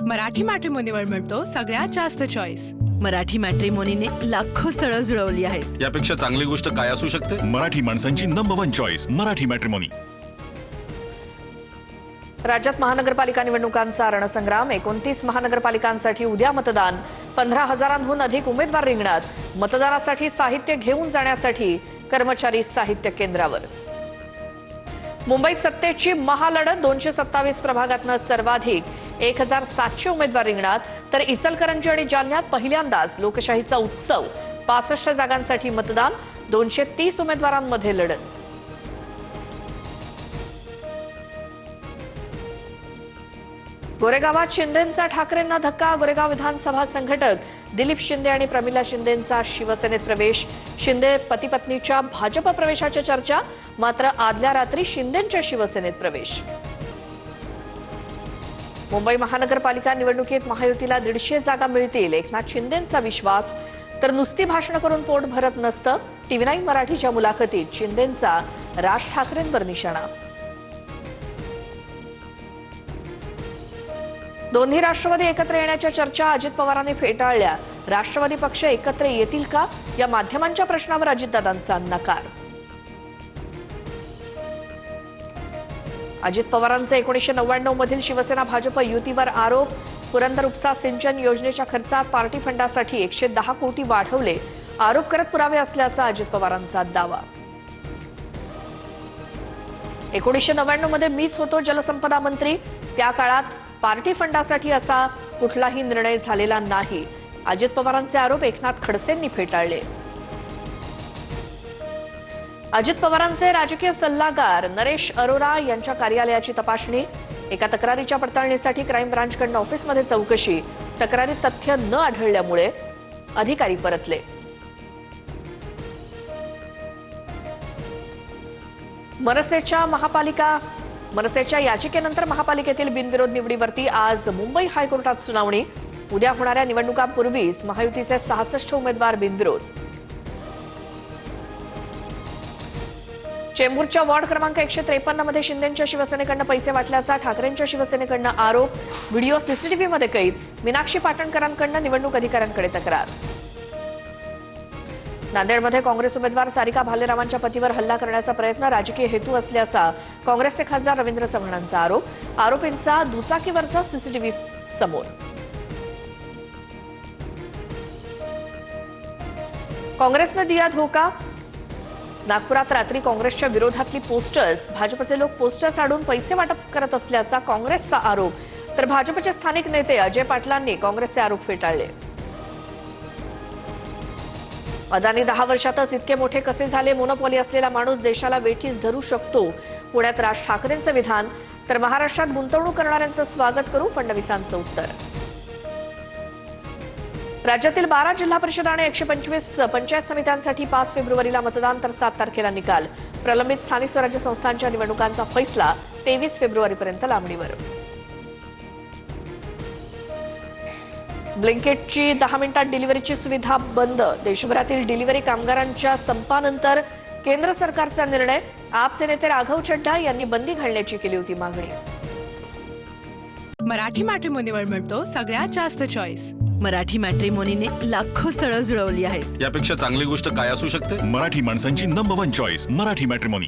मराठी मॅट्रिमोनीवर मिळतो सगळ्यात जास्त चॉईस। मराठी मॅट्रिमोनीने लाखो स्थळं जुळवली आहेत। यापेक्षा चांगली गोष्ट काय असू शकते? मराठी माणसांची नंबर 1 चॉईस मराठी मॅट्रिमोनी। राज्यात महानगरपालिका निवडणुकांचा रणसंग्राम। 29 महानगरपालिकांसाठी उद्या मतदान। 15,000हून अधिक उमेदवार रिंगणात। मतदानासाठी साहित्य घेऊन जाण्यासाठी कर्मचारी साहित्य केंद्रावर। मुंबईत सत्तेची महालढत। 227 प्रभागातनं सर्वाधिक 1,700 उमेदवार रिंगणात। तर इचलकरंजी आणि जालन्यात पहिल्यांदाच लोकशाहीचा उत्सव। 65 जागांसाठी मतदान। 230 उमेदवारांमध्ये लढत। गोरेगावात शिंदेंचा ठाकरेंना धक्का। गोरेगाव विधानसभा संघटक दिलीप शिंदे आणि प्रमिला शिंदेंचा शिवसेनेत प्रवेश। शिंदे पती पत्नीच्या भाजप प्रवेशाच्या चर्चा। मात्र आदल्या रात्री शिंदेंच्या शिवसेनेत प्रवेश। मुंबई महानगरपालिका निवडणुकीत महायुतीला 150 जागा मिळतील। एकनाथ शिंदेंचा विश्वास। तर नुसती भाषण करून पोट भरत नसतं। TV9 मराठीच्या मुलाखतीत शिंदेंचा राज ठाकरेंवर निशाणा। दोन्ही राष्ट्रवादी एकत्र येण्याच्या चर्चा अजित पवारांनी फेटाळल्या। राष्ट्रवादी पक्ष एकत्र येतील का या माध्यमांच्या प्रश्नावर अजितदादांचा नकार। अजित पवारांचे 1999 मधील शिवसेना भाजप युतीवर आरोप। पुरंदर उपसा सिंचन योजनेच्या खर्चात पार्टी फंडासाठी 110 कोटी वाढवले। आरोप करत पुरावे असल्याचा अजित पवारांचा दावा। 1999 मध्ये मीच होतो जलसंपदा मंत्री। त्या काळात पार्टी फंडासाठी असा कुठलाही निर्णय झालेला नाही। अजित पवारांचे आरोप एकनाथ खडसेंनी फेटाळले। अजित पवारांचे राजकीय सल्लागार नरेश अरोरा यांच्या कार्यालयाची तपासणी। एका तक्रारीच्या पडताळणीसाठी क्राईम ब्रांचकडून ऑफिसमध्ये चौकशी। तक्रारीत तथ्य न आढळल्यामुळे अधिकारी परतले। मनसेच्या याचिकेनंतर महापालिकेतील बिनविरोध निवडीवरती आज मुंबई हायकोर्टात सुनावणी। उद्या होणाऱ्या निवडणुकांपूर्वीच महायुतीचे 66 उमेदवार बिनविरोध। चेंबूरच्या वॉर्ड क्रमांक 153 मध्ये शिंदेंच्या शिवसेनेकडून पैसे वाटल्याचा ठाकरेंच्या शिवसेनेकडून आरोप। व्हिडिओ सीसीटीव्हीमध्ये कैद। मीनाक्षी पाटणकरांकडून निवडणूक अधिकाऱ्यांकडे तक्रार। नांदेडमध्ये काँग्रेस उमेदवार सारिका भालेरावांच्या पतीवर हल्ला करण्याचा प्रयत्न राजकीय हेतू असल्याचा काँग्रेसचे खासदार रवींद्र चव्हाणांचा आरोप। आरोपींचा दुचाकीवरचा सीसीटीव्ही समोर। काँग्रेसने दिया धोका। नागपुरात रात्री काँग्रेसच्या विरोधातली पोस्टर्स। भाजपचे लोक पोस्टर्स आडून पैसे वाटप करत असल्याचा काँग्रेसचा आरोप। तर भाजपचे स्थानिक नेते अजय पाटलांनी काँग्रेसचे आरोप फेटाळले। अदानी 10 वर्षातच इतके मोठे कसे झाले? मोनोपॉली असलेला माणूस देशाला वेठीस धरू शकतो। पुण्यात राज ठाकरेंचं विधान। तर महाराष्ट्रात गुंतवणूक करणाऱ्यांचं स्वागत करू फडणवीसांचं उत्तर। राज्यातील 12 जिल्हा परिषद आणि 125 पंचायत समित्यांसाठी 5 फेब्रुवारीला मतदान। तर 7 तारखेला निकाल। प्रलंबित स्थानिक स्वराज्य संस्थांच्या निवडणुकांचा फैसला 23 फेब्रुवारीपर्यंत लांबणीवर। ब्लिंकिटची 10 मिनिटात डिलिव्हरीची सुविधा बंद। देशभरातील डिलिव्हरी कामगारांच्या संपानंतर केंद्र सरकारचा निर्णय। आपचे नेते राघव चड्ढा यांनी बंदी घालण्याची केली होती मागणी। मराठी मॅट्रिमोनीवर मिळतो सगळ्यात जास्त चॉईस। मराठी मॅट्रिमोनीने लाखो स्थळं जुळवली आहेत। यापेक्षा चांगली गोष्ट काय असू शकते? मराठी माणसांची नंबर 1 चॉईस मराठी मॅट्रिमोनी।